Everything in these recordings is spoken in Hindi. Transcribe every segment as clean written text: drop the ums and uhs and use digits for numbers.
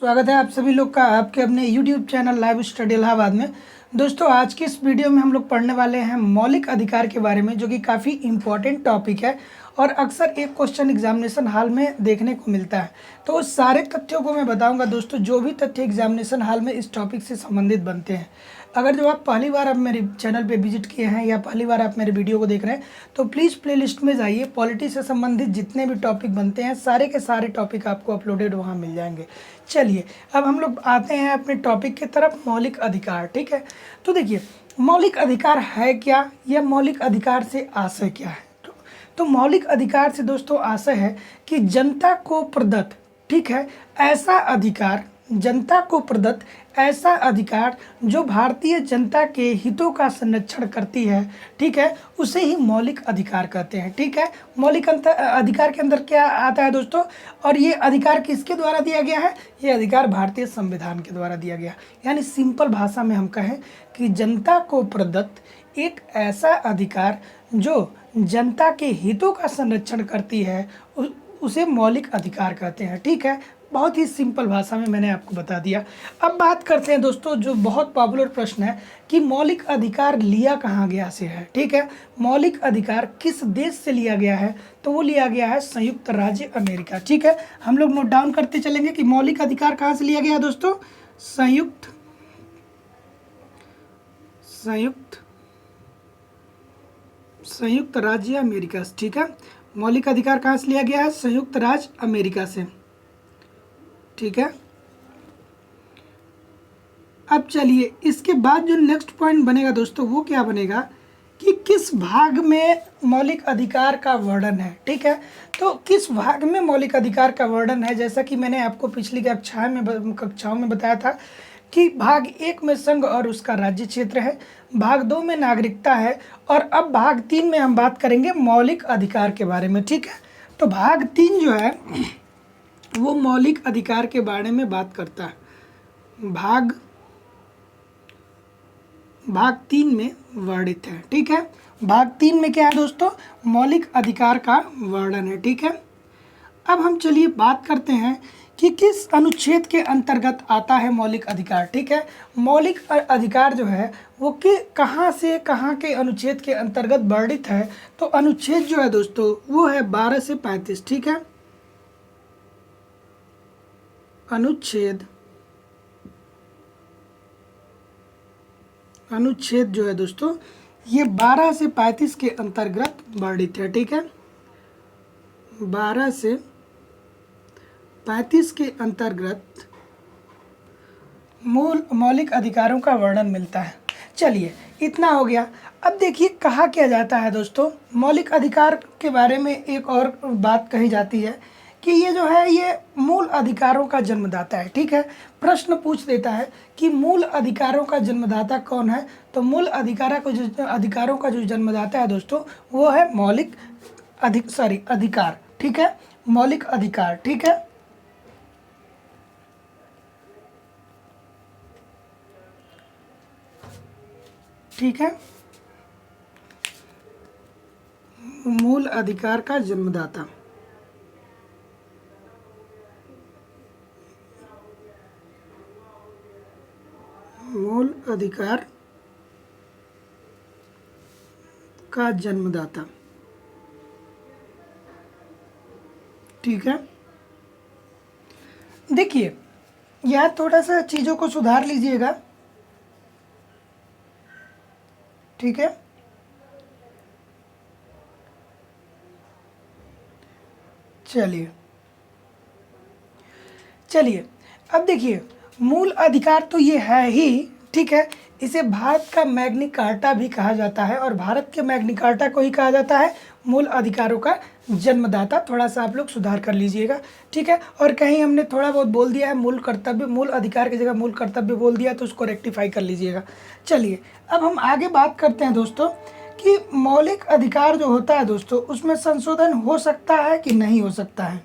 स्वागत है आप सभी लोग का आपके अपने YouTube channel live study Allahabad में। दोस्तों आज की इस वीडियो में हम लोग पढ़ने वाले हैं मौलिक अधिकार के बारे में, जो कि काफ़ी इम्पोर्टेंट टॉपिक है और अक्सर एक क्वेश्चन एग्जामिनेशन हॉल में देखने को मिलता है। तो उस सारे तथ्यों को मैं बताऊंगा दोस्तों, जो भी तथ्य एग्जामिनेशन हॉल में इस टॉपिक से संबंधित बनते हैं। अगर जो आप पहली बार आप मेरे चैनल पे विजिट किए हैं या पहली बार आप मेरे वीडियो को देख रहे हैं तो प्लीज़ प्लेलिस्ट में जाइए। पॉलिटी से संबंधित जितने भी टॉपिक बनते हैं सारे के सारे टॉपिक आपको अपलोडेड वहाँ मिल जाएंगे। चलिए अब हम लोग आते हैं अपने टॉपिक की तरफ, मौलिक अधिकार। ठीक है, तो देखिए मौलिक अधिकार है क्या या मौलिक अधिकार से आशय क्या है। तो मौलिक अधिकार से दोस्तों आशय है कि जनता को प्रदत्त, ठीक है, ऐसा अधिकार, जनता को प्रदत्त ऐसा अधिकार जो भारतीय जनता के हितों का संरक्षण करती है, ठीक है, उसे ही मौलिक अधिकार कहते हैं। ठीक है, मौलिक अधिकार के अंदर क्या आता है दोस्तों, और ये अधिकार किसके द्वारा दिया गया है? ये अधिकार भारतीय संविधान के द्वारा दिया गया। यानी सिंपल भाषा में हम कहें कि जनता को प्रदत्त एक ऐसा अधिकार जो जनता के हितों का संरक्षण करती है उसे मौलिक अधिकार कहते हैं। ठीक है, बहुत ही सिंपल भाषा में मैंने आपको बता दिया। अब बात करते हैं दोस्तों, जो बहुत पॉपुलर प्रश्न है कि मौलिक अधिकार लिया कहाँ गया से है। ठीक है, मौलिक अधिकार किस देश से लिया गया है? तो वो लिया गया है संयुक्त राज्य अमेरिका। ठीक है, हम लोग नोट डाउन करते चलेंगे कि मौलिक अधिकार कहाँ से लिया गया दोस्तों? संयुक्त राज्य अमेरिका से। ठीक है, मौलिक अधिकार कहाँ से लिया गया है? संयुक्त राज्य अमेरिका से। ठीक है, अब चलिए इसके बाद जो नेक्स्ट पॉइंट बनेगा दोस्तों वो क्या बनेगा कि किस भाग में मौलिक अधिकार का वर्णन है। ठीक है, तो किस भाग में मौलिक अधिकार का वर्णन है? जैसा कि मैंने आपको पिछली कक्षाओं में बताया था कि भाग 1 में संघ और उसका राज्य क्षेत्र है, भाग 2 में नागरिकता है, और अब भाग 3 में हम बात करेंगे मौलिक अधिकार के बारे में। ठीक है, तो भाग 3 जो है वो मौलिक अधिकार के बारे में बात करता है। भाग 3 में वर्णित है। ठीक है, भाग 3 में क्या है दोस्तों? मौलिक अधिकार का वर्णन है। ठीक है, अब हम चलिए बात करते हैं कि किस अनुच्छेद के अंतर्गत आता है मौलिक अधिकार। ठीक है, मौलिक अधिकार जो है वो कि कहाँ से कहाँ के अनुच्छेद के अंतर्गत वर्णित है? तो अनुच्छेद जो है दोस्तों वो है 12 से 35। ठीक है, अनुच्छेद जो है दोस्तों ये 12 से 35 के अंतर्गत वर्णित है। ठीक है, 12 से 35 के अंतर्गत मौलिक अधिकारों का वर्णन मिलता है। चलिए इतना हो गया। अब देखिए कहा क्या जाता है दोस्तों, मौलिक अधिकार के बारे में एक और बात कही जाती है कि ये जो है ये मूल अधिकारों का जन्मदाता है। ठीक है, प्रश्न पूछ देता है कि मूल अधिकारों का जन्मदाता कौन है? तो मूल अधिकारों का जो जन्मदाता है दोस्तों वो है अधिकार। ठीक है, मौलिक अधिकार। ठीक है, ठीक है, मूल अधिकार का जन्मदाता, मूल अधिकार का जन्मदाता। ठीक है, देखिए यहाँ थोड़ा सा चीज़ों को सुधार लीजिएगा। ठीक है, चलिए अब देखिए मूल अधिकार तो ये है ही। ठीक है, इसे भारत का मैग्ना कार्टा भी कहा जाता है और भारत के मैग्ना कार्टा को ही कहा जाता है मूल अधिकारों का जन्मदाता। थोड़ा सा आप लोग सुधार कर लीजिएगा। ठीक है, और कहीं हमने थोड़ा बहुत बोल दिया है मूल अधिकार की जगह मूल कर्तव्य बोल दिया तो उसको रेक्टिफाई कर लीजिएगा। चलिए अब हम आगे बात करते हैं दोस्तों कि मौलिक अधिकार जो होता है दोस्तों उसमें संशोधन हो सकता है कि नहीं हो सकता है।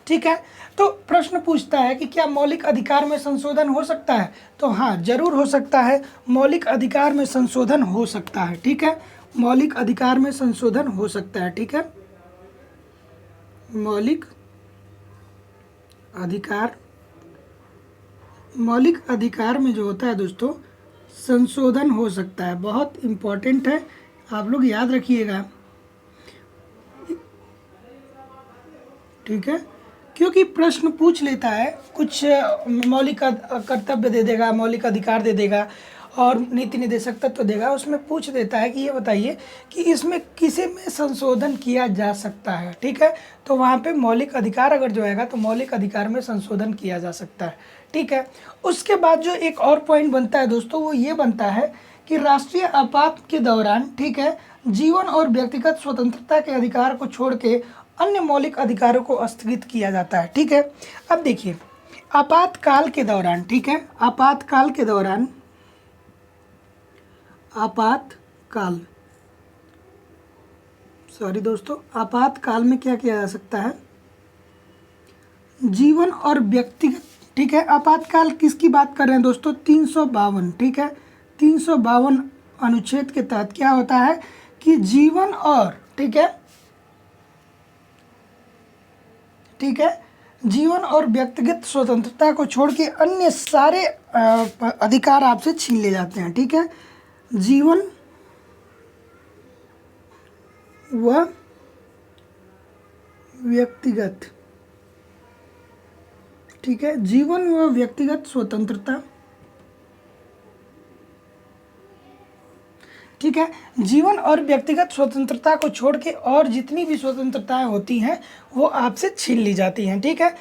ठीक है, तो प्रश्न पूछता है कि क्या मौलिक अधिकार में संशोधन हो सकता है? तो हाँ, जरूर हो सकता है, मौलिक अधिकार में संशोधन हो सकता है। ठीक है, मौलिक अधिकार में संशोधन हो सकता है। ठीक है, मौलिक अधिकार मौलिक अधिकार में जो होता है दोस्तों, संशोधन हो सकता है। बहुत इम्पोर्टेंट है, आप लोग याद रखिएगा, ठीक है, क्योंकि प्रश्न पूछ लेता है, कुछ मौलिक कर्तव्य दे देगा, मौलिक अधिकार दे देगा और नीति निर्देशक तत्व देगा, उसमें पूछ देता है कि ये बताइए कि इसमें किसे में संशोधन किया जा सकता है, ठीक है। तो वहाँ पे मौलिक अधिकार अगर जो आएगा तो मौलिक अधिकार में संशोधन किया जा सकता है, ठीक है। उसके बाद जो एक और पॉइंट बनता है दोस्तों, वो ये बनता है कि राष्ट्रीय आपात के दौरान, ठीक है, जीवन और व्यक्तिगत स्वतंत्रता के अधिकार को छोड़ के अन्य मौलिक अधिकारों को स्थगित किया जाता है, ठीक है। अब देखिए, आपातकाल के दौरान, ठीक है, आपातकाल के दौरान, आपातकाल, सॉरी दोस्तों, आपातकाल में क्या किया जा सकता है, जीवन और व्यक्तिगत, ठीक है। आपातकाल किसकी बात कर रहे हैं दोस्तों, 352, ठीक है, 352 अनुच्छेद के तहत क्या होता है कि जीवन और, ठीक है, ठीक है, जीवन और व्यक्तिगत स्वतंत्रता को छोड़ के अन्य सारे अधिकार आपसे छीन ले जाते हैं, ठीक है। जीवन व व्यक्तिगत, ठीक है, जीवन व व्यक्तिगत स्वतंत्रता, ठीक है, जीवन और व्यक्तिगत स्वतंत्रता को छोड़ के और जितनी भी स्वतंत्रताएं होती हैं वो आपसे छीन ली जाती हैं, ठीक है।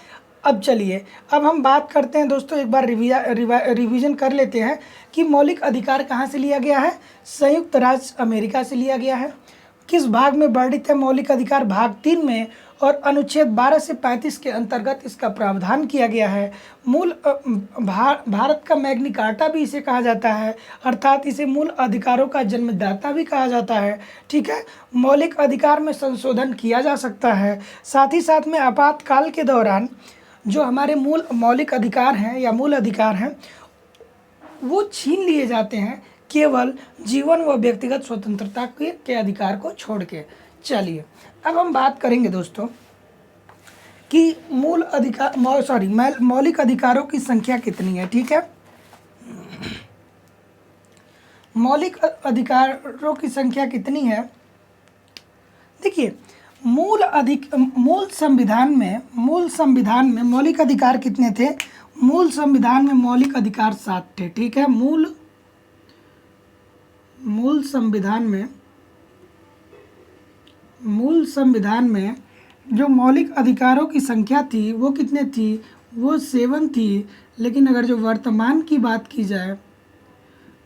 अब चलिए, अब हम बात करते हैं दोस्तों, एक बार रिवीजन कर लेते हैं कि मौलिक अधिकार कहाँ से लिया गया है, संयुक्त राज्य अमेरिका से लिया गया है। किस भाग में वर्णित है मौलिक अधिकार, भाग 3 में, और अनुच्छेद 12 से 35 के अंतर्गत इसका प्रावधान किया गया है। मूल भारत का मैग्ना कार्टा भी इसे कहा जाता है, अर्थात इसे मूल अधिकारों का जन्मदाता भी कहा जाता है, ठीक है। मौलिक अधिकार में संशोधन किया जा सकता है। साथ ही साथ में आपातकाल के दौरान जो हमारे मूल मौलिक अधिकार हैं या मूल अधिकार हैं वो छीन लिए जाते हैं, केवल जीवन व व्यक्तिगत स्वतंत्रता के अधिकार को छोड़ के। चलिए, अब हम बात करेंगे दोस्तों कि मूल अधिकार मौलिक अधिकारों की संख्या कितनी है, ठीक है। मौलिक अधिकारों की संख्या कितनी है, देखिए, मूल संविधान में मौलिक अधिकार कितने थे, मूल संविधान में मौलिक अधिकार 7 थे, ठीक है। मूल संविधान में जो मौलिक अधिकारों की संख्या थी वो कितने थी, वो 7 थी। लेकिन अगर जो वर्तमान की बात की जाए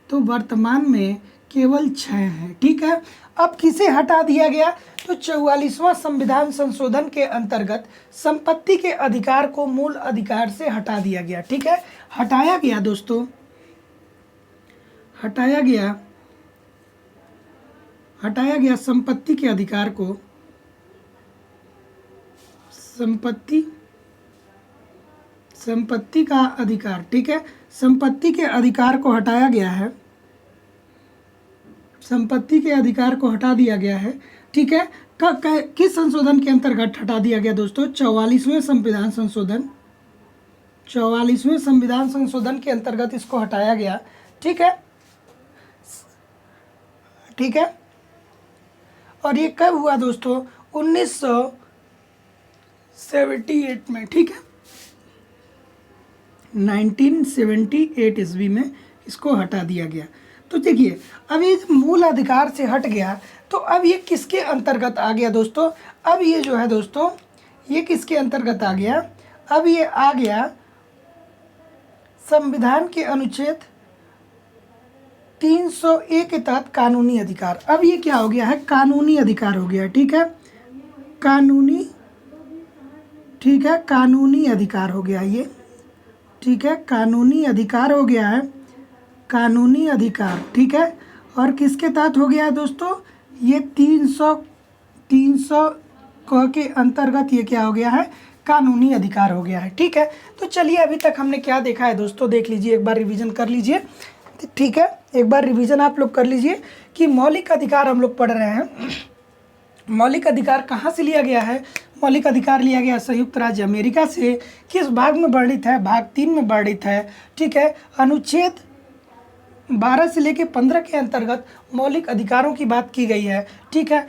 तो वर्तमान में केवल 6 हैं, ठीक है। अब किसे हटा दिया गया, तो 44वां संविधान संशोधन के अंतर्गत संपत्ति के अधिकार को मूल अधिकार से हटा दिया गया, ठीक है। हटाया गया दोस्तों, हटाया गया संपत्ति के अधिकार को, संपत्ति का अधिकार, ठीक है, संपत्ति के अधिकार को हटाया गया है, संपत्ति के अधिकार को हटा दिया गया है, ठीक है। किस संशोधन के अंतर्गत हटा दिया गया दोस्तों, 44वें संविधान संशोधन, 44वें संविधान संशोधन के अंतर्गत इसको हटाया गया, ठीक है, ठीक है। और ये कब हुआ दोस्तों, 1978 में, ठीक है, 1978 ईस्वी में इसको हटा दिया गया। तो देखिए, अब ये मूल अधिकार से हट गया तो अब ये किसके अंतर्गत आ गया दोस्तों, अब ये जो है दोस्तों ये किसके अंतर्गत आ गया, अब ये आ गया संविधान के अनुच्छेद 301 के तहत कानूनी अधिकार। अब ये क्या हो गया है, कानूनी अधिकार हो गया, ठीक है, कानूनी, ठीक है, कानूनी अधिकार हो गया ये, ठीक है, कानूनी अधिकार हो गया है, कानूनी अधिकार, ठीक है। और किसके तहत हो गया है दोस्तों, ये 300 के अंतर्गत ये क्या हो गया है, कानूनी अधिकार हो गया है, ठीक है। तो चलिए, अभी तक हमने क्या देखा है दोस्तों, देख लीजिए, एक बार रिवीजन कर लीजिए, ठीक है, एक बार रिवीजन आप लोग कर लीजिए कि मौलिक अधिकार हम लोग पढ़ रहे हैं। मौलिक अधिकार कहाँ से लिया गया है, मौलिक अधिकार लिया गया संयुक्त राज्य अमेरिका से। किस भाग में वर्णित है? भाग 3 में वर्णित है। ठीक है, अनुच्छेद 12 से लेकर 15 के अंतर्गत मौलिक अधिकारों की बात की गई है। ठीक है,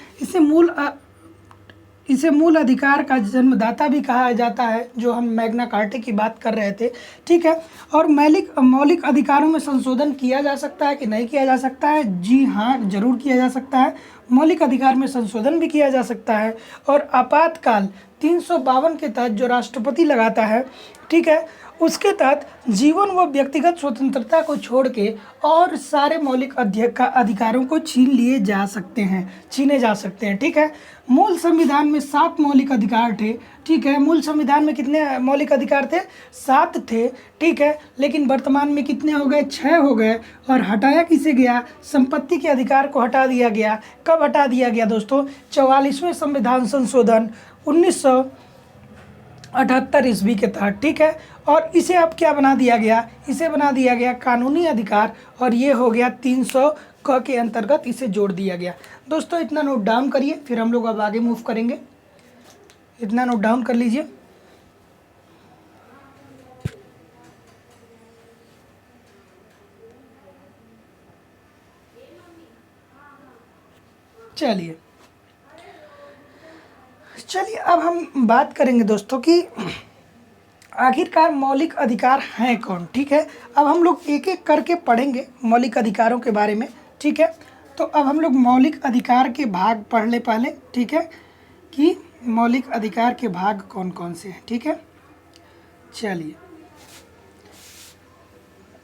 इसे मूल अधिकार का जन्मदाता भी कहा जाता है, जो हम मैग्ना कार्टा की बात कर रहे थे। ठीक है, और मौलिक अधिकारों में संशोधन किया जा सकता है कि नहीं किया जा सकता है? जी हाँ, जरूर किया जा सकता है। मौलिक अधिकार में संशोधन भी किया जा सकता है। और आपातकाल 352 के तहत जो राष्ट्रपति लगाता है, ठीक है, उसके तहत जीवन व व्यक्तिगत स्वतंत्रता को छोड़ के और सारे मौलिक अधिकारों को छीने जा सकते हैं। ठीक है, मूल संविधान में 7 मौलिक अधिकार थे। ठीक है, मूल संविधान में कितने मौलिक अधिकार थे? 7 थे। ठीक है, लेकिन वर्तमान में कितने हो गए? 6 हो गए। और हटाया किसे गया? संपत्ति के अधिकार को हटा दिया गया। कब हटा दिया गया दोस्तों? 44वें संविधान संशोधन 1978 ईस्वी के तहत। ठीक है, और इसे अब क्या बना दिया गया? इसे बना दिया गया कानूनी अधिकार, और ये हो गया 300 क के अंतर्गत इसे जोड़ दिया गया। दोस्तों इतना नोट डाउन करिए, फिर हम लोग अब आगे मूव करेंगे। इतना नोट डाउन कर लीजिए। चलिए अब हम बात करेंगे दोस्तों कि आखिरकार मौलिक अधिकार हैं कौन। ठीक है, अब हम लोग एक एक करके पढ़ेंगे मौलिक अधिकारों के बारे में। ठीक है, तो अब हम लोग मौलिक अधिकार के भाग पढ़ ले पहले। ठीक है, कि मौलिक अधिकार के भाग कौन कौन से हैं। ठीक है, चलिए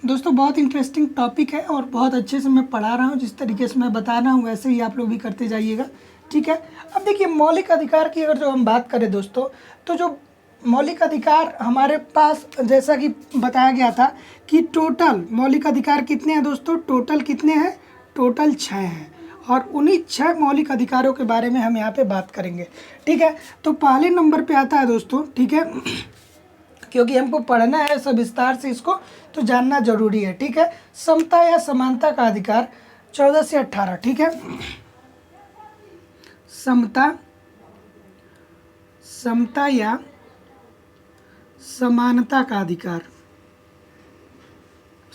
दोस्तों, बहुत इंटरेस्टिंग टॉपिक है और बहुत अच्छे से मैं पढ़ा रहा हूँ। जिस तरीके से मैं बता रहा हूँ वैसे ही आप लोग भी करते जाइएगा। ठीक है, अब देखिए मौलिक अधिकार की अगर जो हम बात करें दोस्तों, तो जो मौलिक अधिकार हमारे पास, जैसा कि बताया गया था कि टोटल मौलिक अधिकार कितने हैं दोस्तों? टोटल कितने हैं? टोटल 6 हैं। और उन्हीं 6 मौलिक अधिकारों के बारे में हम यहाँ पे बात करेंगे। ठीक है, तो पहले नंबर पे आता है दोस्तों, ठीक है, क्योंकि हमको पढ़ना है सब विस्तार से, इसको तो जानना जरूरी है। ठीक है, समता या समानता का अधिकार 14 से 18। ठीक है, समता या समानता का अधिकार,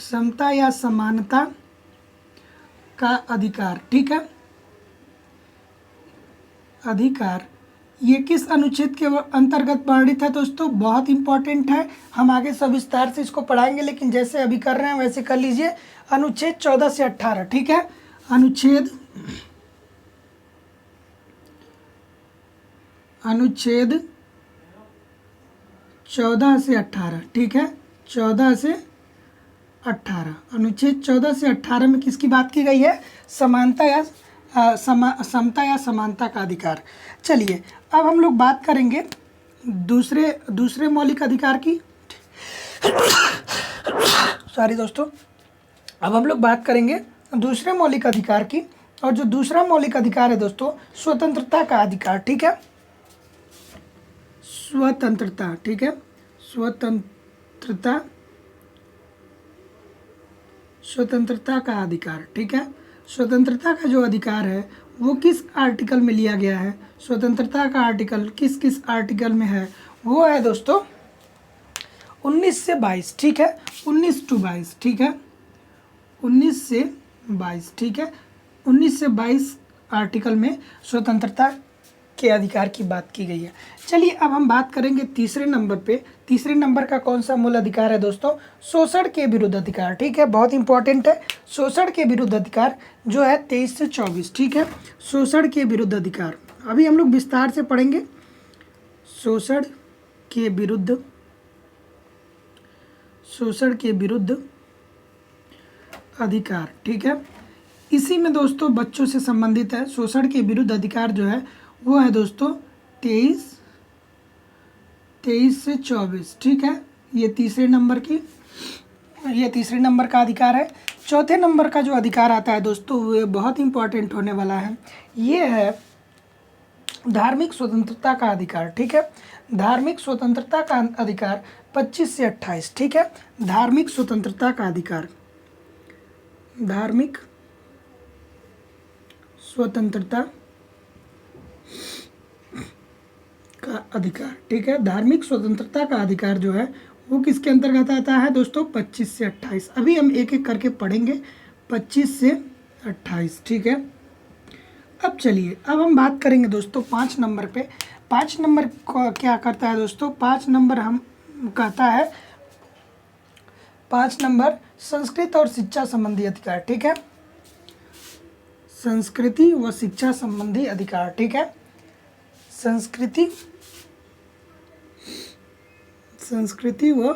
समता या समानता का अधिकार। ठीक है, अधिकार ये किस अनुच्छेद के अंतर्गत वर्णित है दोस्तों? बहुत इंपॉर्टेंट है, हम आगे सब विस्तार से इसको पढ़ाएंगे, लेकिन जैसे अभी कर रहे हैं वैसे कर लीजिए। अनुच्छेद 14 से 18। ठीक है, अनुच्छेद 14 से 18। ठीक है, 14 से 18, अनुच्छेद 14 से 18 में किसकी बात की गई है? समानता या समता या समानता का अधिकार। चलिए अब हम लोग बात करेंगे दूसरे मौलिक अधिकार की। सॉरी दोस्तों, अब हम लोग बात करेंगे दूसरे मौलिक अधिकार की। और जो दूसरा मौलिक अधिकार है दोस्तों, स्वतंत्रता का अधिकार। ठीक है, स्वतंत्रता। ठीक है, स्वतंत्रता का अधिकार। ठीक है, स्वतंत्रता का जो अधिकार है वो किस आर्टिकल में लिया गया है? स्वतंत्रता का आर्टिकल किस किस आर्टिकल में है? वो है दोस्तों 19 से 22। ठीक है, 19 to 22। ठीक है, 19 से 22। ठीक है, 19 से 22 आर्टिकल में स्वतंत्रता के अधिकार की बात की गई है। चलिए अब हम बात करेंगे तीसरे नंबर पे। तीसरे नंबर का कौन सा मूल अधिकार है दोस्तों? शोषण के विरुद्ध अधिकार। ठीक है, बहुत इंपॉर्टेंट है। शोषण के विरुद्ध अधिकार जो है 23 से 24। ठीक है, शोषण के विरुद्ध अधिकार अभी हम लोग विस्तार से पढ़ेंगे। शोषण के विरुद्ध अधिकार। ठीक है, इसी में दोस्तों बच्चों से संबंधित है। शोषण के विरुद्ध अधिकार जो है वो है दोस्तों 23 से 24। ठीक है, ये तीसरे नंबर का अधिकार है। चौथे नंबर का जो अधिकार आता है दोस्तों, वो बहुत इंपॉर्टेंट होने वाला है। ये है धार्मिक स्वतंत्रता का अधिकार। ठीक है, धार्मिक स्वतंत्रता का अधिकार 25 से 28। ठीक है, धार्मिक स्वतंत्रता का अधिकार, धार्मिक स्वतंत्रता का अधिकार, ठीक है। धार्मिक स्वतंत्रता का अधिकार जो है वो किसके अंतर्गत आता है दोस्तों? 25 से 28। अभी हम एक एक करके पढ़ेंगे, 25 से 28, ठीक है। अब चलिए, अब हम बात करेंगे दोस्तों 5 नंबर पे। 5 नंबर क्या करता है दोस्तों? 5 नंबर हम कहता है 5 नंबर संस्कृत और शिक्षा संबंधी अधिकार, ठीक है। संस्कृति व शिक्षा संबंधी अधिकार, ठीक है। संस्कृति व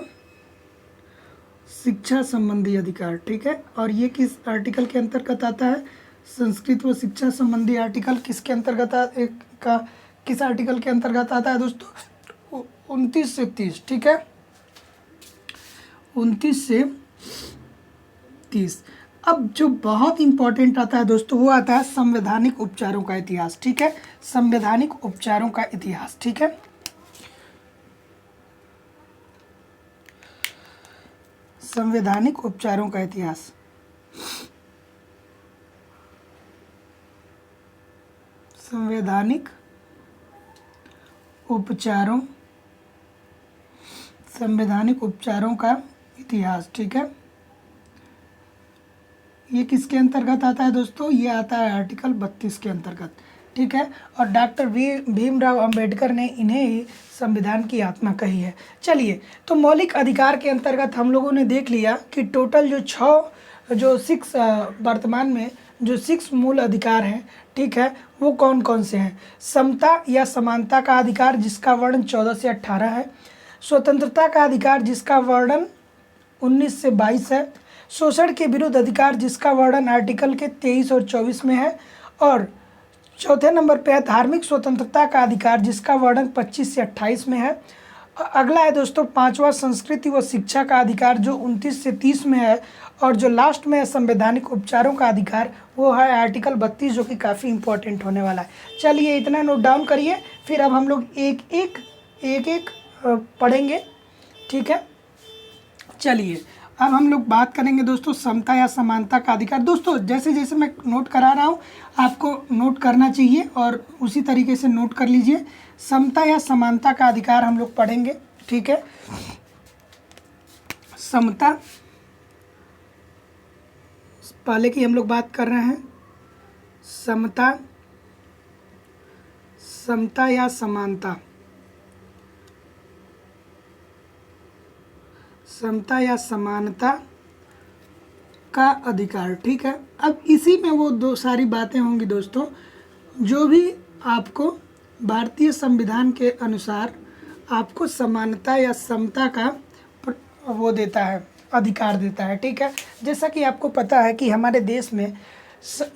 शिक्षा संबंधी अधिकार, ठीक है। और ये किस आर्टिकल के अंतर्गत आता है? संस्कृत व शिक्षा संबंधी आर्टिकल किसके अंतर्गत किस आर्टिकल के अंतर्गत आता है दोस्तों? 29 से 30, ठीक है। 29 से 30। अब जो बहुत इंपॉर्टेंट आता है दोस्तों वो आता है संवैधानिक उपचारों का इतिहास, ठीक है। संवैधानिक उपचारों का इतिहास, ठीक है। संवैधानिक उपचारों का इतिहास। संवैधानिक उपचारों का इतिहास, ठीक है। ये किसके अंतर्गत आता है दोस्तों? ये आता है आर्टिकल 32 के अंतर्गत, ठीक है। और डॉक्टर भीमराव अंबेडकर ने इन्हें ही संविधान की आत्मा कही है। चलिए, तो मौलिक अधिकार के अंतर्गत हम लोगों ने देख लिया कि टोटल जो 6 वर्तमान में जो 6 मूल अधिकार हैं, ठीक है, वो कौन कौन से हैं? समता या समानता का अधिकार जिसका वर्णन 14 से 18 है। स्वतंत्रता का अधिकार जिसका वर्णन 19 से 22 है। शोषण के विरुद्ध अधिकार जिसका वर्णन आर्टिकल के 23 और 24 में है। और चौथे नंबर पे है धार्मिक स्वतंत्रता का अधिकार जिसका वर्णन 25 से 28 में है। अगला है दोस्तों 5वां संस्कृति व शिक्षा का अधिकार जो 29 से 30 में है। और जो लास्ट में है संवैधानिक उपचारों का अधिकार, वो है आर्टिकल 32 जो कि काफ़ी इंपॉर्टेंट होने वाला है। चलिए, इतना नोट डाउन करिए, फिर अब हम लोग एक एक पढ़ेंगे, ठीक है। चलिए, अब हम लोग बात करेंगे दोस्तों समता या समानता का अधिकार। दोस्तों जैसे जैसे मैं नोट करा रहा हूँ आपको नोट करना चाहिए और उसी तरीके से नोट कर लीजिए। समता या समानता का अधिकार हम लोग पढ़ेंगे, ठीक है। समता, पहले की हम लोग बात कर रहे हैं समता या समानता। समता या समानता का अधिकार, ठीक है। अब इसी में वो दो सारी बातें होंगी दोस्तों जो भी आपको भारतीय संविधान के अनुसार आपको समानता या समता का वो देता है, अधिकार देता है, ठीक है। जैसा कि आपको पता है कि हमारे देश में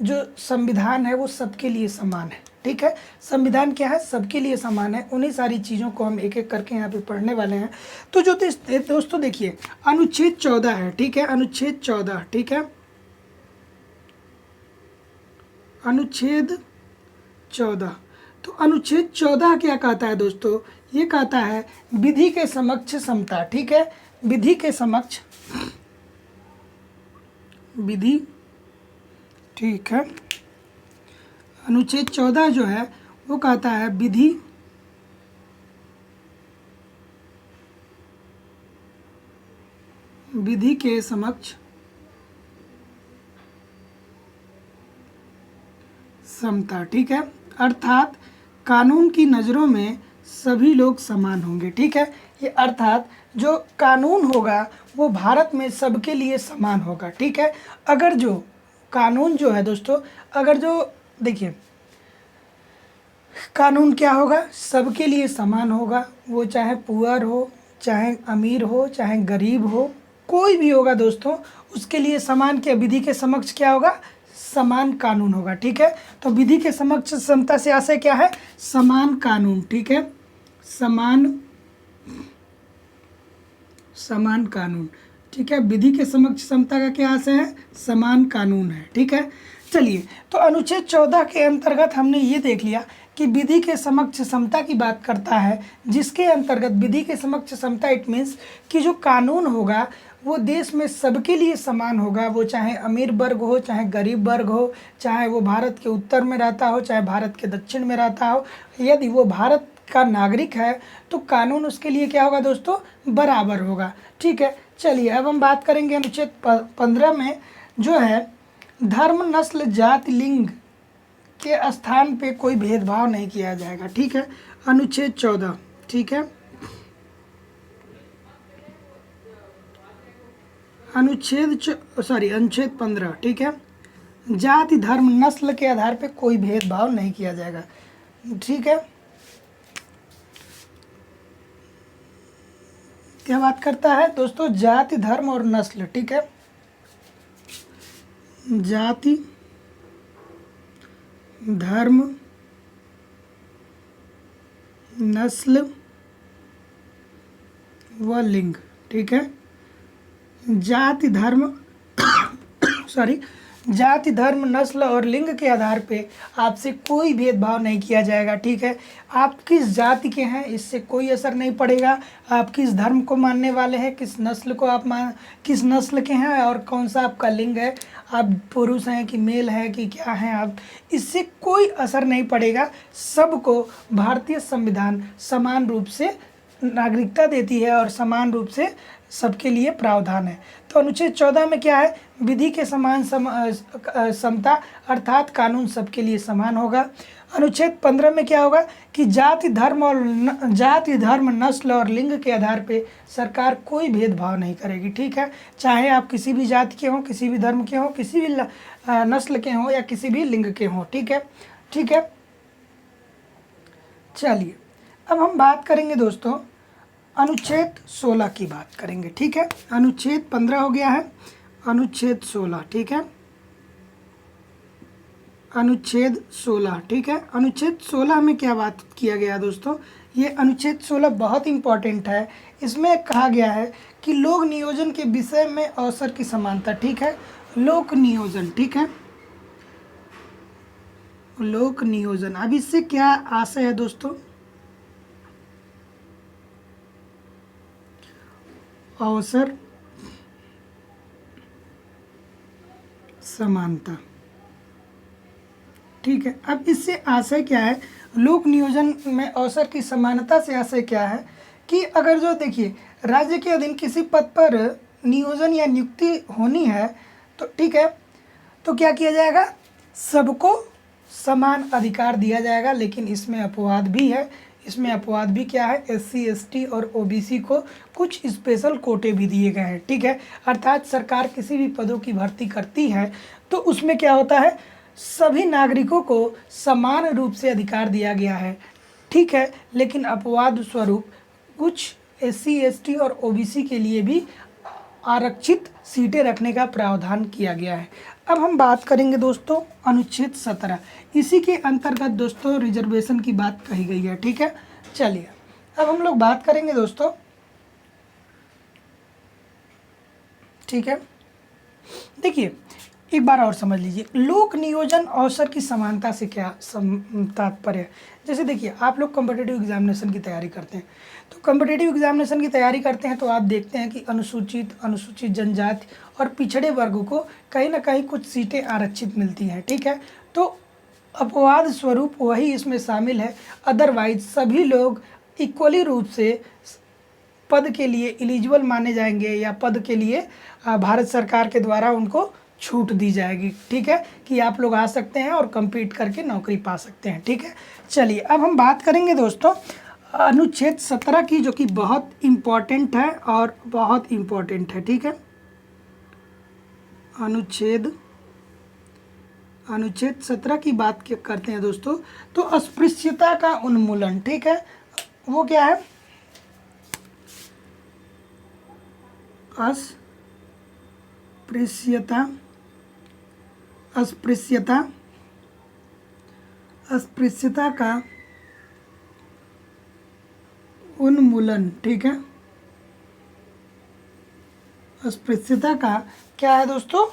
जो संविधान है वो सबके लिए समान है, ठीक है। संविधान क्या है? सबके लिए समान है। उन्हीं सारी चीज़ों को हम एक एक करके यहाँ पे पढ़ने वाले हैं। तो जो दोस्तों देखिए, अनुच्छेद 14 है, ठीक है। अनुच्छेद 14, ठीक है। अनुच्छेद 14, तो अनुच्छेद 14 क्या कहता है दोस्तों? ये कहता है विधि के समक्ष समता, ठीक है। विधि के समक्ष विधि, ठीक है। अनुच्छेद 14 जो है वो कहता है विधि के समक्ष समता, ठीक है। अर्थात कानून की नज़रों में सभी लोग समान होंगे, ठीक है। ये अर्थात जो कानून होगा वो भारत में सबके लिए समान होगा, ठीक है। अगर जो कानून जो है दोस्तों, अगर जो देखिए कानून क्या होगा? सबके लिए समान होगा। वो चाहे पुअर हो, चाहे अमीर हो, चाहे गरीब हो, कोई भी होगा दोस्तों, उसके लिए समान के विधि के समक्ष क्या होगा? समान कानून होगा, ठीक है। तो विधि के समक्ष समता से आशय क्या है? समान कानून, ठीक है। समान कानून, ठीक है। विधि के समक्ष समता का क्या आशय है? समान कानून है, ठीक है। चलिए, तो अनुच्छेद 14 के अंतर्गत हमने ये देख लिया कि विधि के समक्ष समता की बात करता है, जिसके अंतर्गत विधि के समक्ष समता इट मीन्स कि जो कानून होगा वो देश में सबके लिए समान होगा। वो चाहे अमीर वर्ग हो, चाहे गरीब वर्ग हो, चाहे वो भारत के उत्तर में रहता हो, चाहे भारत के दक्षिण में रहता हो, यदि वो भारत का नागरिक है तो कानून उसके लिए क्या होगा दोस्तों, बराबर होगा। ठीक है, चलिए अब हम बात करेंगे अनुच्छेद 15 में जो है धर्म, नस्ल, जाति, लिंग के स्थान पे कोई भेदभाव नहीं किया जाएगा। ठीक है, अनुच्छेद 14। ठीक है, अनुच्छेद 15। ठीक है, जाति, धर्म, नस्ल के आधार पे कोई भेदभाव नहीं किया जाएगा। ठीक है, क्या बात करता है दोस्तों, जाति, धर्म और नस्ल। ठीक है, जाति, धर्म, नस्ल व लिंग। ठीक है, जाति, धर्म जाति, धर्म, नस्ल और लिंग के आधार पे आपसे कोई भेदभाव नहीं किया जाएगा। ठीक है, आप किस जाति के हैं इससे कोई असर नहीं पड़ेगा, आप किस धर्म को मानने वाले हैं, किस नस्ल को आप किस नस्ल के हैं और कौन सा आपका लिंग है, आप पुरुष हैं कि मेल हैं कि क्या हैं आप, इससे कोई असर नहीं पड़ेगा। सबको भारतीय संविधान समान रूप से नागरिकता देती है और समान रूप से सबके लिए प्रावधान है। तो अनुच्छेद 14 में क्या है, विधि के समान समता अर्थात कानून सबके लिए समान होगा। अनुच्छेद 15 में क्या होगा कि जाति, धर्म, नस्ल और लिंग के आधार पे सरकार कोई भेदभाव नहीं करेगी। ठीक है, चाहे आप किसी भी जाति के हों, किसी भी धर्म के हों, किसी भी नस्ल के हों या किसी भी लिंग के हों। ठीक है, ठीक है, चलिए अब हम बात करेंगे दोस्तों अनुच्छेद 16 की बात करेंगे। ठीक है, अनुच्छेद 15 हो गया है, अनुच्छेद 16। ठीक है, अनुच्छेद 16। ठीक है, अनुच्छेद 16 में क्या बात किया गया दोस्तों, ये अनुच्छेद 16 बहुत इंपॉर्टेंट है। इसमें कहा गया है कि लोक नियोजन के विषय में अवसर की समानता। ठीक है, लोक नियोजन। ठीक है, लोक नियोजन, अब इससे क्या आशय है दोस्तों, अवसर समानता। ठीक है, अब इससे आशय क्या है, लोक नियोजन में अवसर की समानता से आशय क्या है कि अगर जो देखिए राज्य के अधीन किसी पद पर नियोजन या नियुक्ति होनी है तो ठीक है, तो क्या किया जाएगा, सबको समान अधिकार दिया जाएगा। लेकिन इसमें अपवाद भी है, इसमें अपवाद भी क्या है, SC ST और OBC को कुछ स्पेशल कोटे भी दिए गए हैं। ठीक है, अर्थात सरकार किसी भी पदों की भर्ती करती है तो उसमें क्या होता है, सभी नागरिकों को समान रूप से अधिकार दिया गया है। ठीक है, लेकिन अपवाद स्वरूप कुछ SC ST और OBC के लिए भी आरक्षित सीटें रखने का प्रावधान किया गया है। अब हम बात करेंगे दोस्तों अनुच्छेद 17, इसी के अंतर्गत दोस्तों रिजर्वेशन की बात कही गई है। ठीक है, चलिए अब हम लोग बात करेंगे दोस्तों। ठीक है, देखिए एक बार और समझ लीजिए, लोक नियोजन अवसर की समानता से क्या तात्पर्य है। जैसे देखिए आप लोग कॉम्पिटिटिव एग्जामिनेशन की तैयारी करते हैं, तो कॉम्पिटिटिव एग्जामिनेशन की तैयारी करते हैं तो आप देखते हैं कि अनुसूचित जनजाति और पिछड़े वर्गों को कहीं ना कहीं कुछ सीटें आरक्षित मिलती हैं। ठीक है, तो अपवाद स्वरूप वही इसमें शामिल है, अदरवाइज सभी लोग इक्वली रूप से पद के लिए एलिजिबल माने जाएंगे या पद के लिए भारत सरकार के द्वारा उनको छूट दी जाएगी। ठीक है, कि आप लोग आ सकते हैं और compete करके नौकरी पा सकते हैं। ठीक है, चलिए अब हम बात करेंगे दोस्तों अनुच्छेद 17 की, जो कि बहुत इम्पॉर्टेंट है और बहुत इम्पॉर्टेंट है। ठीक है, अनुच्छेद 17 की बात करते हैं दोस्तों। तो अस्पृश्यता का उन्मूलन। ठीक है, वो क्या है, अस्पृश्यता का उन्मूलन। ठीक है, अस्पृश्यता का क्या है दोस्तों,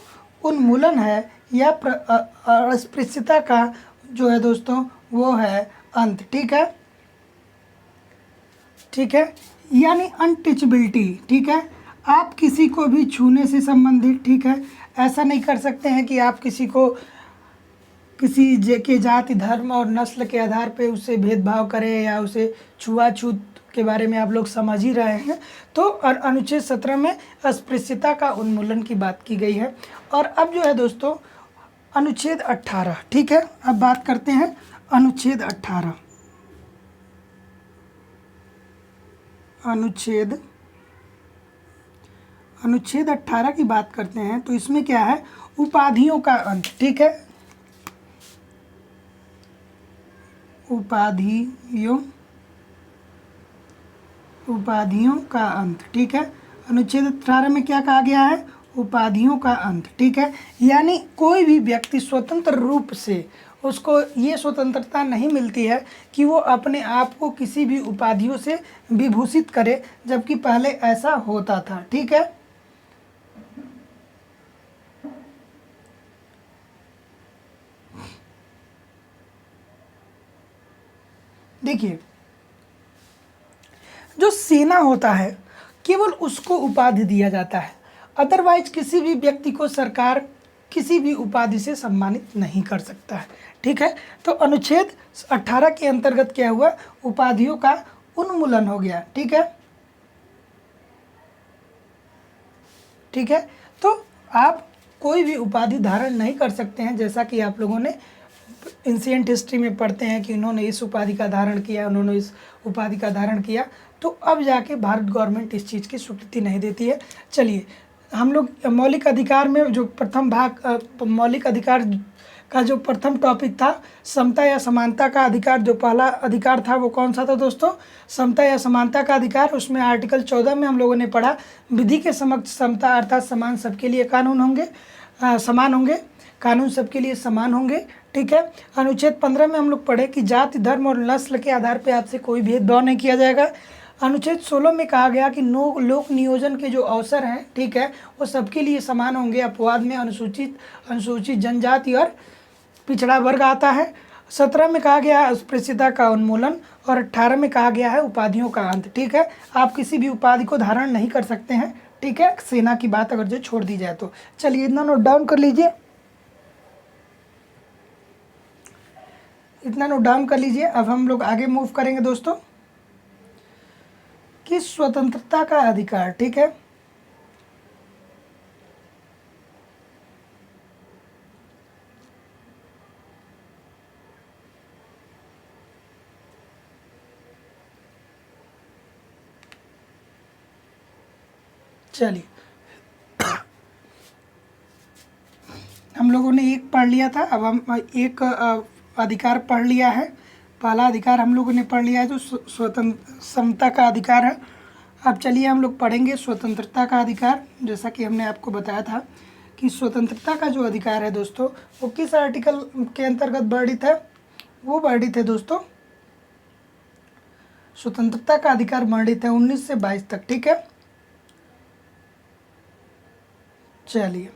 उन्मूलन है या अस्पृश्यता का जो है दोस्तों वो है अंत। ठीक है, ठीक है, यानी अनटचबिलिटी। ठीक है, आप किसी को भी छूने से संबंधित, ठीक है, ऐसा नहीं कर सकते हैं कि आप किसी को किसी के जाति धर्म और नस्ल के आधार पे उससे भेदभाव करे या उसे छुआछूत के बारे में आप लोग समझ ही रहे हैं। तो और अनुच्छेद 17 में अस्पृश्यता का उन्मूलन की बात की गई है। और अब जो है दोस्तों अनुच्छेद 18, ठीक है, अब बात करते हैं अनुच्छेद 18। अनुच्छेद 18 की बात करते हैं तो इसमें क्या है, उपाधियों का अंत, ठीक है, उपाधियों का अंत, ठीक है। अनुच्छेद 18 में क्या कहा गया है, उपाधियों का अंत, ठीक है। यानी कोई भी व्यक्ति स्वतंत्र रूप से उसको ये स्वतंत्रता नहीं मिलती है कि वो अपने आप को किसी भी उपाधियों से विभूषित करे, जबकि पहले ऐसा होता था, ठीक है। देखिए, जो सेना होता है केवल उसको उपाधि दिया जाता है, अदरवाइज किसी भी व्यक्ति को सरकार किसी भी उपाधि से सम्मानित नहीं कर सकता है, ठीक है। तो अनुच्छेद 18 के अंतर्गत क्या हुआ, उपाधियों का उन्मूलन हो गया, ठीक है, ठीक है। तो आप कोई भी उपाधि धारण नहीं कर सकते हैं, जैसा कि आप लोगों ने एंशिएंट हिस्ट्री में पढ़ते हैं कि इन्होंने इस उपाधि का धारण किया, उन्होंने इस उपाधि का धारण किया। तो अब जाके भारत गवर्नमेंट इस चीज़ की स्वीकृति नहीं देती है। चलिए, हम लोग मौलिक अधिकार में जो प्रथम भाग मौलिक अधिकार का जो प्रथम टॉपिक था, समता या समानता का अधिकार, जो पहला अधिकार था वो कौन सा था दोस्तों, समता या समानता का अधिकार। उसमें आर्टिकल 14 में हम लोगों ने पढ़ा, विधि के समक्ष समता अर्थात समान सबके लिए कानून होंगे, समान होंगे, कानून सबके लिए समान होंगे, ठीक है। अनुच्छेद 15 में हम लोग पढ़े कि जाति धर्म और नस्ल के आधार पर आपसे कोई भेदभाव नहीं किया जाएगा। अनुच्छेद 16 में कहा गया कि लोक नियोजन के जो अवसर हैं, ठीक है, वो सबके लिए समान होंगे। अपवाद में अनुसूचित जनजाति और पिछड़ा वर्ग आता है। 17 में कहा गया है अस्पृश्यता का उन्मूलन और 18 में कहा गया है उपाधियों का अंत, ठीक है। आप किसी भी उपाधि को धारण नहीं कर सकते हैं, ठीक है, सेना की बात अगर जो छोड़ दी जाए तो। चलिए इतना नोट डाउन कर लीजिए, इतना नोट डाउन कर लीजिए। अब हम लोग आगे मूव करेंगे दोस्तों कि स्वतंत्रता का अधिकार, ठीक है। चलिए, हम लोगों ने एक पढ़ लिया था, अब हम एक अधिकार पढ़ लिया है। पहला अधिकार हम लोगों ने पढ़ लिया है जो स्वतंत्र समता का अधिकार है। अब चलिए हम लोग पढ़ेंगे स्वतंत्रता का अधिकार। जैसा कि हमने आपको बताया था कि स्वतंत्रता का जो अधिकार है दोस्तों, वो किस आर्टिकल के अंतर्गत वर्णित है, वो वर्णित है दोस्तों, स्वतंत्रता का अधिकार वर्णित है 19 से 22 तक, ठीक है। चलिए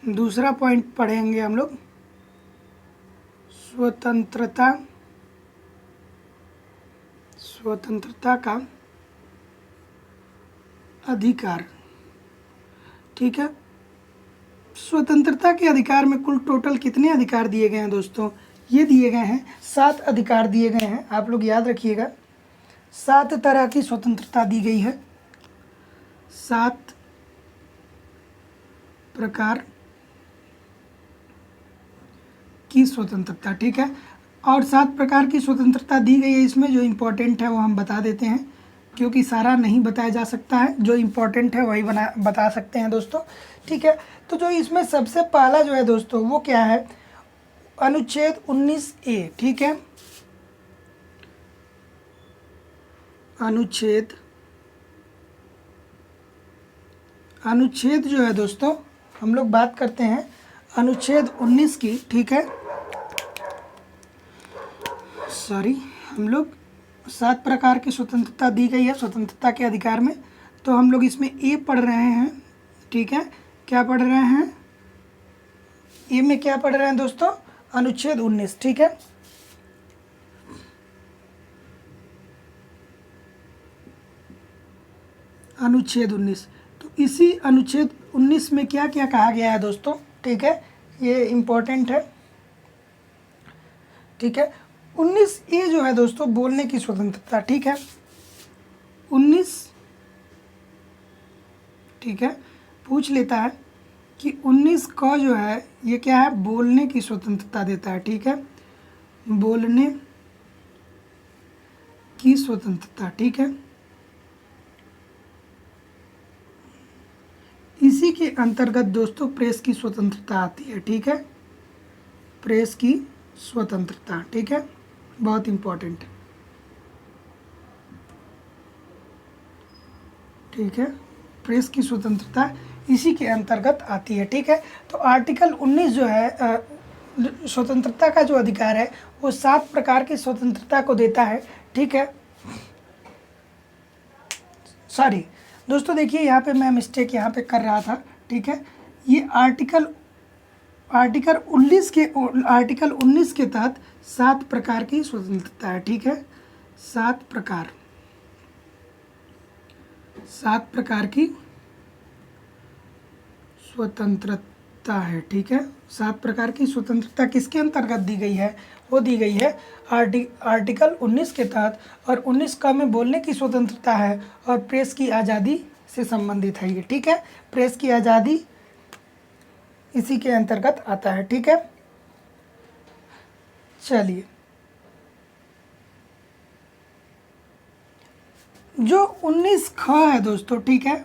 दूसरा पॉइंट पढ़ेंगे हम लोग, स्वतंत्रता का अधिकार, ठीक है। स्वतंत्रता के अधिकार में कुल टोटल कितने अधिकार दिए गए हैं दोस्तों, ये दिए गए हैं 7 अधिकार दिए गए हैं। आप लोग याद रखिएगा, 7 तरह की स्वतंत्रता दी गई है, 7 प्रकार की स्वतंत्रता, ठीक है। और 7 प्रकार की स्वतंत्रता दी गई है। इसमें जो इम्पोर्टेंट है वो हम बता देते हैं, क्योंकि सारा नहीं बताया जा सकता है, जो इम्पोर्टेंट है वही बता सकते हैं दोस्तों, ठीक है। तो जो इसमें सबसे पहला जो है दोस्तों वो क्या है, अनुच्छेद 19A, ठीक है। अनुच्छेद जो है दोस्तों, हम लोग बात करते हैं अनुच्छेद 19 की, ठीक है। सॉरी, हम लोग 7 प्रकार की स्वतंत्रता दी गई है स्वतंत्रता के अधिकार में, तो हम लोग इसमें ए पढ़ रहे हैं, ठीक है। क्या पढ़ रहे हैं, ए में क्या पढ़ रहे हैं दोस्तों, अनुच्छेद 19, ठीक है। अनुच्छेद 19, तो इसी अनुच्छेद 19 में क्या क्या कहा गया है दोस्तों, ठीक है, ये इम्पोर्टेंट है, ठीक है। 19 ये जो है दोस्तों बोलने की स्वतंत्रता, ठीक है, 19, ठीक है, पूछ लेता है कि 19 का जो है ये क्या है, बोलने की स्वतंत्रता देता है, ठीक है, बोलने की स्वतंत्रता, ठीक है। इसी के अंतर्गत दोस्तों प्रेस की स्वतंत्रता आती है, ठीक है, प्रेस की स्वतंत्रता, ठीक है, बहुत इम्पोर्टेंट, ठीक है, प्रेस की स्वतंत्रता इसी के अंतर्गत आती है, ठीक है। तो आर्टिकल 19 जो है स्वतंत्रता का जो अधिकार है वो 7 प्रकार की स्वतंत्रता को देता है, ठीक है। सॉरी दोस्तों, देखिए यहाँ पे मैं मिस्टेक यहाँ पे कर रहा था, ठीक है। ये आर्टिकल 19 के तहत 7 प्रकार की स्वतंत्रता है, ठीक है, 7 प्रकार की स्वतंत्रता है, ठीक है। 7 प्रकार की स्वतंत्रता किसके अंतर्गत दी गई है, वो दी गई है आर्टिकल 19 के तहत, और 19 का में बोलने की स्वतंत्रता है और प्रेस की आज़ादी से संबंधित है ये, ठीक है, प्रेस की आज़ादी इसी के अंतर्गत आता है, ठीक है। चलिए, जो 19 ख है दोस्तों, ठीक है,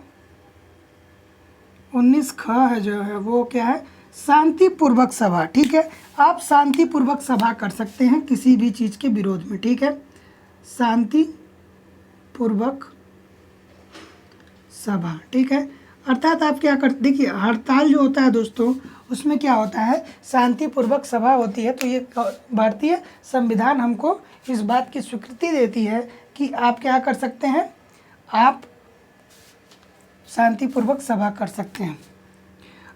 19 ख है जो है वो क्या है, शांतिपूर्वक सभा, ठीक है। आप शांतिपूर्वक सभा कर सकते हैं किसी भी चीज़ के विरोध में, ठीक है, शांतिपूर्वक सभा, ठीक है। अर्थात आप क्या करते, देखिए हड़ताल जो होता है दोस्तों उसमें क्या होता है, शांतिपूर्वक सभा होती है। तो ये भारतीय संविधान हमको इस बात की स्वीकृति देती है कि आप क्या कर सकते हैं, आप शांतिपूर्वक सभा कर सकते हैं।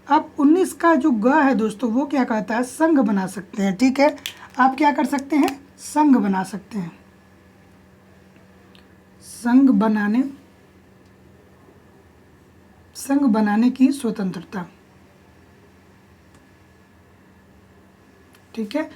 अब 19 का जो ग है दोस्तों वो क्या कहता है, संघ बना सकते हैं, ठीक है। आप क्या कर सकते हैं, संघ बना सकते हैं, संघ बनाने की स्वतंत्रता, ठीक है।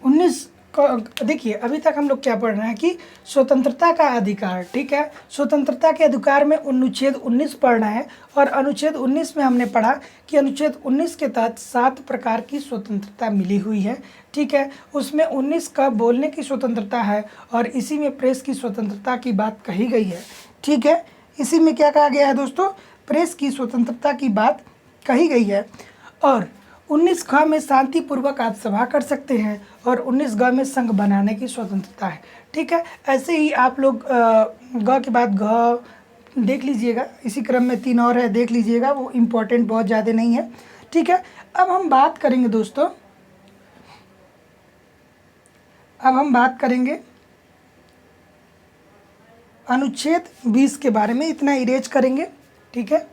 19 को देखिए, अभी तक हम लोग क्या पढ़ रहे हैं कि स्वतंत्रता का अधिकार, ठीक है, स्वतंत्रता के अधिकार में अनुच्छेद 19 पढ़ना है, और अनुच्छेद 19 में हमने पढ़ा कि अनुच्छेद 19 के तहत 7 प्रकार की स्वतंत्रता मिली हुई है, ठीक है। उसमें 19 का बोलने की स्वतंत्रता है और इसी में प्रेस की स्वतंत्रता की बात कही गई है, ठीक है। इसी में क्या कहा गया है दोस्तों, प्रेस की स्वतंत्रता की बात कही गई है। और 19 ख में शांतिपूर्वक आप सभा कर सकते हैं और 19 ग में संघ बनाने की स्वतंत्रता है, ठीक है। ऐसे ही आप लोग ग के बाद घ देख लीजिएगा, इसी क्रम में 3 और है, देख लीजिएगा, वो इम्पोर्टेंट बहुत ज़्यादा नहीं है, ठीक है। अब हम बात करेंगे अनुच्छेद 20 के बारे में, इतना इरेज करेंगे, ठीक है।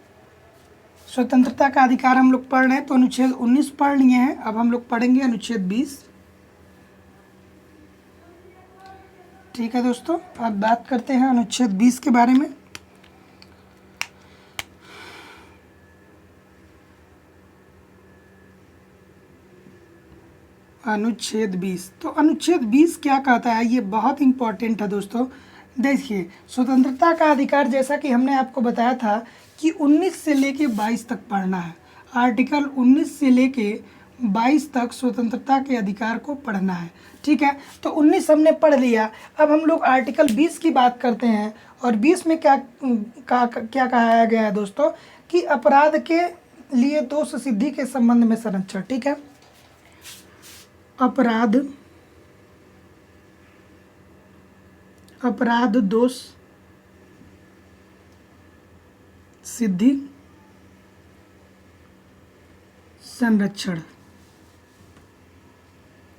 स्वतंत्रता का अधिकार हम लोग पढ़ रहे हैं तो अनुच्छेद 19 पढ़ लिए हैं, अब हम लोग पढ़ेंगे अनुच्छेद 20, ठीक है दोस्तों। अब बात करते हैं अनुच्छेद 20 के बारे में। अनुच्छेद 20, तो अनुच्छेद 20 क्या कहता है, ये बहुत इंपॉर्टेंट है दोस्तों। देखिए, स्वतंत्रता का अधिकार जैसा कि हमने आपको बताया था कि 19 से लेके 22 तक पढ़ना है, आर्टिकल 19 से लेके 22 तक स्वतंत्रता के अधिकार को पढ़ना है, ठीक है। तो 19 हमने पढ़ लिया, अब हम लोग आर्टिकल 20 की बात करते हैं। और 20 में क्या कहा गया है दोस्तों, कि अपराध के लिए दोष सिद्धि के संबंध में संरक्षण, ठीक है। अपराध दोष सिद्धि संरक्षण,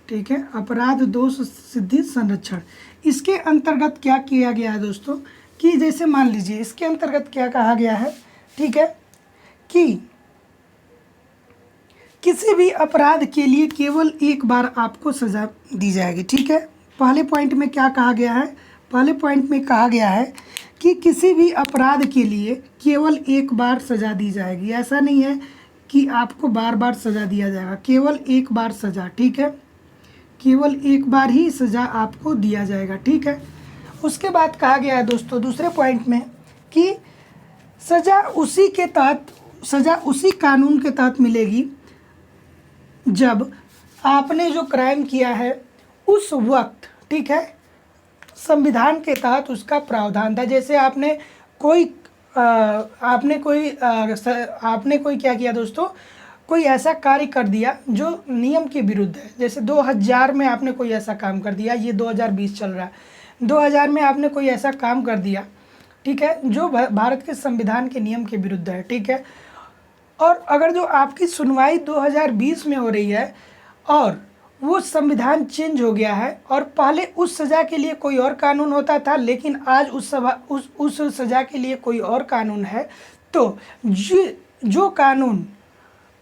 ठीक है, अपराध दोष सिद्धि संरक्षण। इसके अंतर्गत क्या किया गया है दोस्तों, कि जैसे मान लीजिए इसके अंतर्गत क्या कहा गया है, ठीक है, कि किसी भी अपराध के लिए केवल एक बार आपको सजा दी जाएगी, ठीक है। पहले पॉइंट में क्या कहा गया है, पहले पॉइंट में कहा गया है कि किसी भी अपराध के लिए केवल एक बार सज़ा दी जाएगी। ऐसा नहीं है कि आपको बार बार सज़ा दिया जाएगा, केवल एक बार सज़ा, ठीक है, केवल एक बार ही सज़ा आपको दिया जाएगा, ठीक है। उसके बाद कहा गया है दोस्तों दूसरे पॉइंट में कि सज़ा उसी कानून के तहत मिलेगी जब आपने जो क्राइम किया है उस वक्त, ठीक है, संविधान के तहत उसका प्रावधान था। जैसे आपने कोई क्या किया दोस्तों, कोई ऐसा कार्य कर दिया जो नियम के विरुद्ध है। जैसे 2000 में आपने कोई ऐसा काम कर दिया, ये 2020 चल रहा है, 2000 में आपने कोई ऐसा काम कर दिया, ठीक है, जो भारत के संविधान के नियम के विरुद्ध है, ठीक है। और अगर जो आपकी सुनवाई 2020 में हो रही है और वो संविधान चेंज हो गया है और पहले उस सज़ा के लिए कोई और कानून होता था, लेकिन आज उस सज़ा के लिए कोई और कानून है, तो जो कानून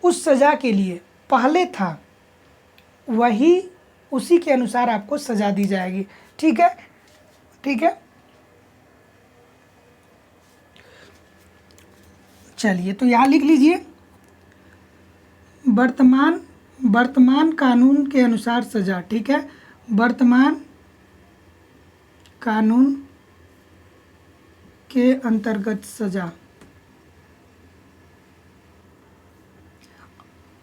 उस सज़ा के लिए पहले था वही, उसी के अनुसार आपको सज़ा दी जाएगी, ठीक है, ठीक है। चलिए, तो यहाँ लिख लीजिए, वर्तमान कानून के अनुसार सज़ा, ठीक है, वर्तमान कानून के अंतर्गत सज़ा।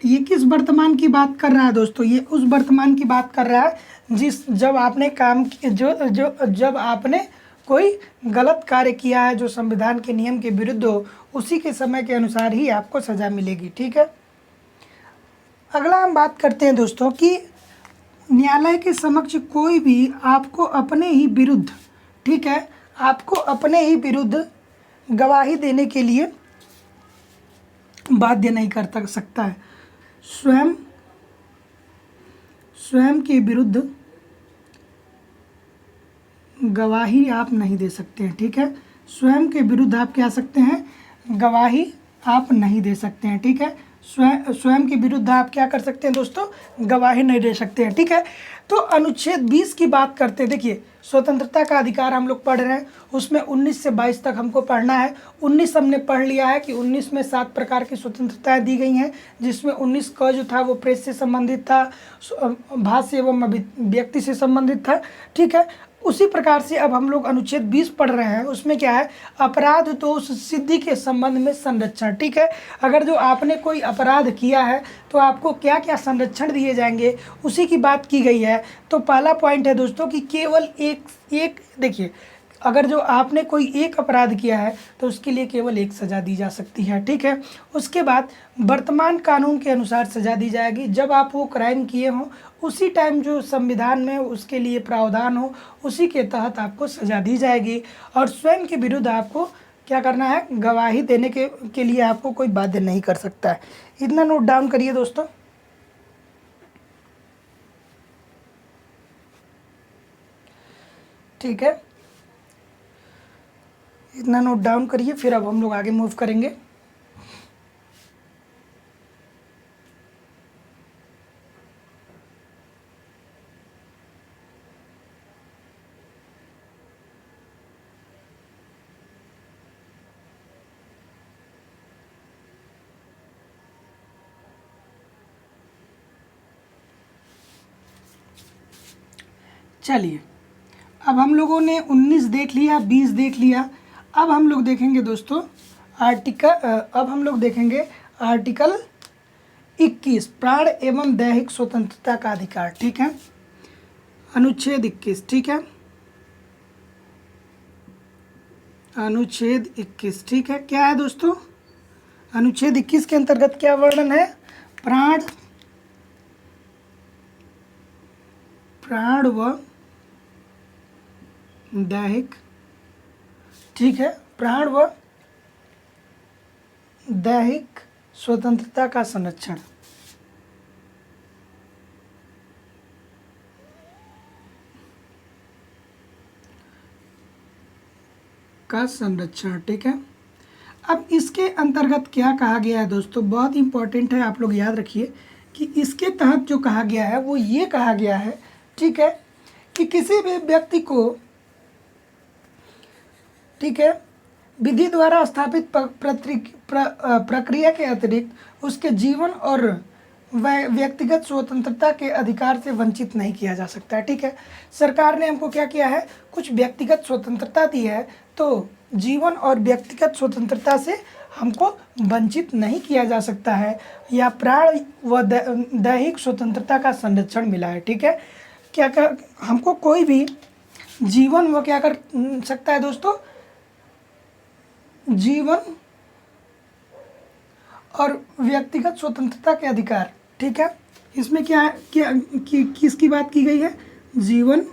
ये किस वर्तमान की बात कर रहा है दोस्तों? ये उस वर्तमान की बात कर रहा है जब आपने जब आपने कोई गलत कार्य किया है जो संविधान के नियम के विरुद्ध हो, उसी के समय के अनुसार ही आपको सज़ा मिलेगी, ठीक है। अगला हम बात करते हैं दोस्तों कि न्यायालय के समक्ष कोई भी आपको अपने ही विरुद्ध, ठीक है, आपको अपने ही विरुद्ध गवाही देने के लिए बाध्य नहीं कर सकता है। स्वयं के विरुद्ध गवाही आप नहीं दे सकते हैं, ठीक है। स्वयं के विरुद्ध आप क्या सकते हैं, गवाही आप नहीं दे सकते हैं, ठीक है। स्वयं के विरुद्ध आप क्या कर सकते हैं दोस्तों, गवाही नहीं दे सकते हैं, ठीक है। तो अनुच्छेद 20 की बात करते हैं। देखिए, स्वतंत्रता का अधिकार हम लोग पढ़ रहे हैं, उसमें 19 से 22 तक हमको पढ़ना है। 19 हमने पढ़ लिया है कि 19 में 7 प्रकार की स्वतंत्रताएं दी गई हैं, जिसमें 19 का जो था वो प्रेस से संबंधित था, भाष्य एवं व्यक्ति से संबंधित था, ठीक है। उसी प्रकार से अब हम लोग अनुच्छेद 20 पढ़ रहे हैं, उसमें क्या है, अपराध दोष सिद्धि के संबंध में संरक्षण, ठीक है। अगर जो आपने कोई अपराध किया है तो आपको क्या क्या संरक्षण दिए जाएंगे, उसी की बात की गई है। तो पहला पॉइंट है दोस्तों कि केवल एक देखिए, अगर जो आपने कोई एक अपराध किया है तो उसके लिए केवल एक सज़ा दी जा सकती है, ठीक है। उसके बाद वर्तमान कानून के अनुसार सज़ा दी जाएगी जब आप वो क्राइम किए हों, उसी टाइम जो संविधान में उसके लिए प्रावधान हो, उसी के तहत आपको सज़ा दी जाएगी। और स्वयं के विरुद्ध आपको क्या करना है, गवाही देने के लिए आपको कोई बाध्य नहीं कर सकता है। इतना नोट डाउन करिए दोस्तों, ठीक है, इतना नोट डाउन करिए। फिर अब हम लोग आगे मूव करेंगे। चलिए, अब हम लोगों ने 19 देख लिया, 20 देख लिया। अब हम लोग देखेंगे दोस्तों आर्टिकल 21, प्राण एवं दैहिक स्वतंत्रता का अधिकार, ठीक है, अनुच्छेद 21, ठीक है, अनुच्छेद 21, ठीक है। क्या है दोस्तों, अनुच्छेद 21 के अंतर्गत क्या वर्णन है, प्राण व दैहिक, ठीक है, प्राण व दैहिक स्वतंत्रता का संरक्षण, ठीक है। अब इसके अंतर्गत क्या कहा गया है दोस्तों, बहुत इंपॉर्टेंट है, आप लोग याद रखिए कि इसके तहत जो कहा गया है वो ये कहा गया है, ठीक है, कि किसी भी व्यक्ति को, ठीक है, विधि द्वारा स्थापित प्रक्रिया के अतिरिक्त उसके जीवन और व्यक्तिगत स्वतंत्रता के अधिकार से वंचित नहीं किया जा सकता है। ठीक है, सरकार ने हमको क्या किया है, कुछ व्यक्तिगत स्वतंत्रता दी है, तो जीवन और व्यक्तिगत स्वतंत्रता से हमको वंचित नहीं किया जा सकता है, या प्राण व दैहिक स्वतंत्रता का संरक्षण मिला है। ठीक है, क्या कर हमको कोई भी जीवन वो क्या कर सकता है दोस्तों, जीवन और व्यक्तिगत स्वतंत्रता के अधिकार। ठीक है, इसमें क्या क्या किसकी बात की गई है, जीवन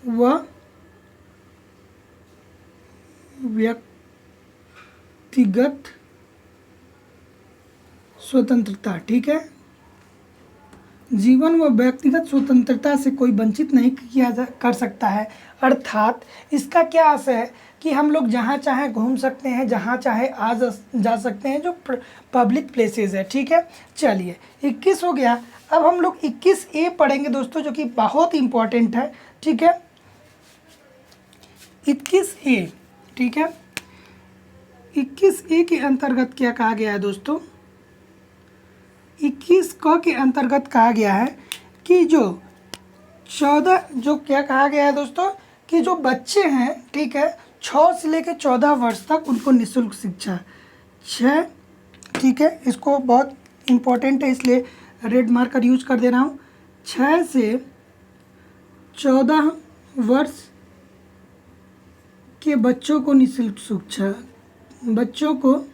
व व्यक्तिगत स्वतंत्रता। ठीक है, जीवन व व्यक्तिगत स्वतंत्रता से कोई वंचित नहीं कर सकता है। अर्थात इसका क्या आशय है कि हम लोग जहाँ चाहे घूम सकते हैं, जहाँ चाहे जा सकते हैं, जो पब्लिक प्लेसेस है। ठीक है, चलिए 21 हो गया। अब हम लोग 21A पढ़ेंगे दोस्तों, जो कि बहुत इम्पोर्टेंट है। ठीक है, 21A। ठीक है, 21A के अंतर्गत क्या कहा गया है दोस्तों, 21 के अंतर्गत कहा गया है कि जो 14 जो क्या कहा गया है दोस्तों, कि जो बच्चे हैं, ठीक है, 6 से लेकर 14 वर्ष तक उनको निःशुल्क शिक्षा 6। ठीक है, इसको बहुत इम्पोर्टेंट है इसलिए रेड मार्कर यूज कर दे रहा हूँ। 6 से 14 वर्ष के बच्चों को निःशुल्क शिक्षा, बच्चों को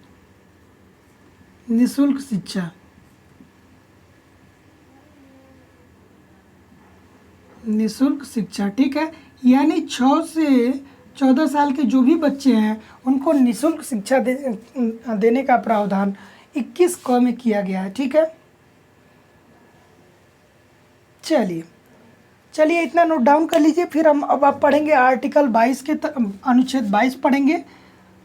निःशुल्क शिक्षा, निःशुल्क शिक्षा। ठीक है, यानी 6 से 14 साल के जो भी बच्चे हैं उनको निःशुल्क शिक्षा देने का प्रावधान 21 क में किया गया है। ठीक है, चलिए इतना नोट डाउन कर लीजिए। फिर हम अब आप पढ़ेंगे आर्टिकल 22 के अनुच्छेद 22 पढ़ेंगे।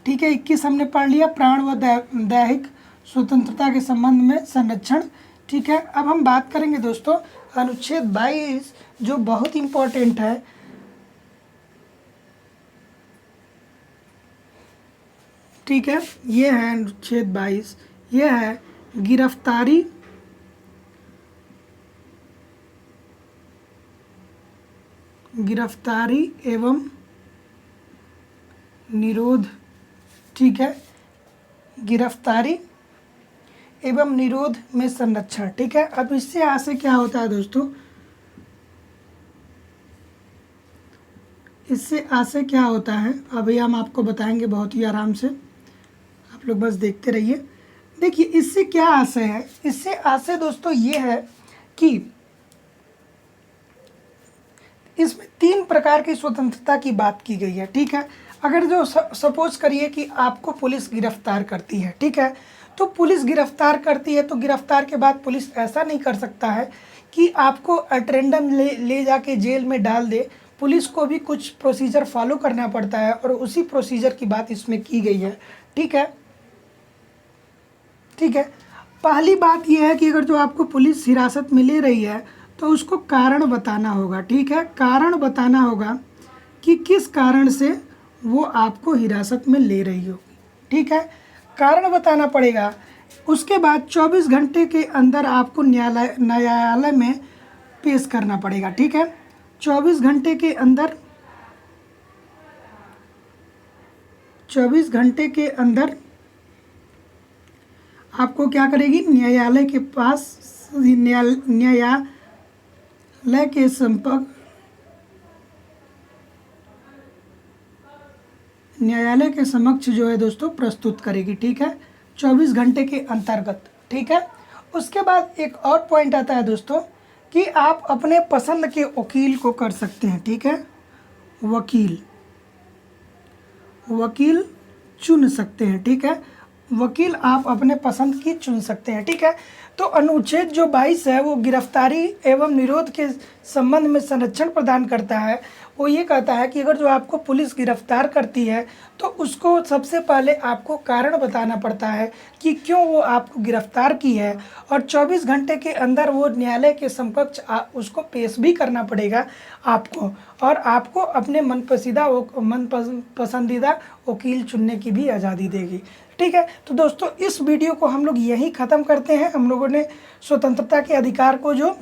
ठीक है, 21 हमने पढ़ लिया, प्राण व दैहिक स्वतंत्रता के संबंध में संरक्षण। ठीक है, अब हम बात करेंगे दोस्तों अनुच्छेद 22, जो बहुत इम्पोर्टेंट है। ठीक है, ये है अनुच्छेद 22, ये है गिरफ्तारी एवं निरोध। ठीक है, गिरफ्तारी एवं निरोध में संरक्षण। ठीक है, अब इससे आशय क्या होता है दोस्तों, इससे आशय क्या होता है अभी हम आपको बताएंगे बहुत ही आराम से, आप लोग बस देखते रहिए। देखिए इससे क्या आशय है, इससे आशय दोस्तों ये है कि इसमें 3 प्रकार की स्वतंत्रता की बात की गई है। ठीक है, अगर जो सपोज करिए कि आपको पुलिस गिरफ्तार करती है, ठीक है, तो पुलिस गिरफ्तार करती है तो गिरफ्तार के बाद पुलिस ऐसा नहीं कर सकता है कि आपको अटेंडम ले जाके जेल में डाल दे। पुलिस को भी कुछ प्रोसीजर फॉलो करना पड़ता है और उसी प्रोसीजर की बात इसमें की गई है। ठीक है, ठीक है, पहली बात यह है कि अगर जो आपको पुलिस हिरासत में ले रही है तो उसको कारण बताना होगा। ठीक है, कारण बताना होगा कि किस कारण से वो आपको हिरासत में ले रही होगी। ठीक है, कारण बताना पड़ेगा। उसके बाद 24 घंटे के अंदर आपको न्यायालय में पेश करना पड़ेगा। ठीक है, 24 घंटे के अंदर, 24 घंटे के अंदर आपको क्या करेगी, न्यायालय के पास, न्यायालय के संपर्क, न्यायालय के समक्ष जो है दोस्तों प्रस्तुत करेगी। ठीक है, 24 घंटे के अंतर्गत। ठीक है, उसके बाद एक और पॉइंट आता है दोस्तों कि आप अपने पसंद के वकील को कर सकते हैं। ठीक है, वकील चुन सकते हैं। ठीक है, वकील आप अपने पसंद की चुन सकते हैं। ठीक है, तो अनुच्छेद जो 22 है वो गिरफ्तारी एवं निरोध के संबंध में संरक्षण प्रदान करता है, वो ये कहता है कि अगर जो आपको पुलिस गिरफ्तार करती है तो उसको सबसे पहले आपको कारण बताना पड़ता है कि क्यों वो आपको गिरफ्तार की है, और 24 घंटे के अंदर वो न्यायालय के समकक्ष उसको पेश भी करना पड़ेगा आपको, और आपको अपने पसंदीदा वकील चुनने की भी आज़ादी देगी। ठीक है, तो दोस्तों इस वीडियो को हम लोग यहीं ख़त्म करते हैं। हम लोगों ने स्वतंत्रता के अधिकार को जो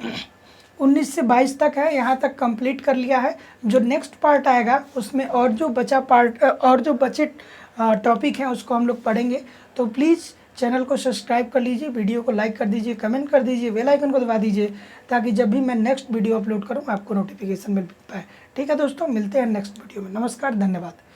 19 से 22 तक है यहाँ तक कंप्लीट कर लिया है। जो नेक्स्ट पार्ट आएगा उसमें और जो बचे टॉपिक हैं उसको हम लोग पढ़ेंगे। तो प्लीज़ चैनल को सब्सक्राइब कर लीजिए, वीडियो को लाइक कर दीजिए, कमेंट कर दीजिए, बेल आइकन को दबा दीजिए, ताकि जब भी मैं नेक्स्ट वीडियो अपलोड करूँ आपको नोटिफिकेशन मिल पाए। ठीक है दोस्तों, मिलते हैं नेक्स्ट वीडियो में। नमस्कार, धन्यवाद।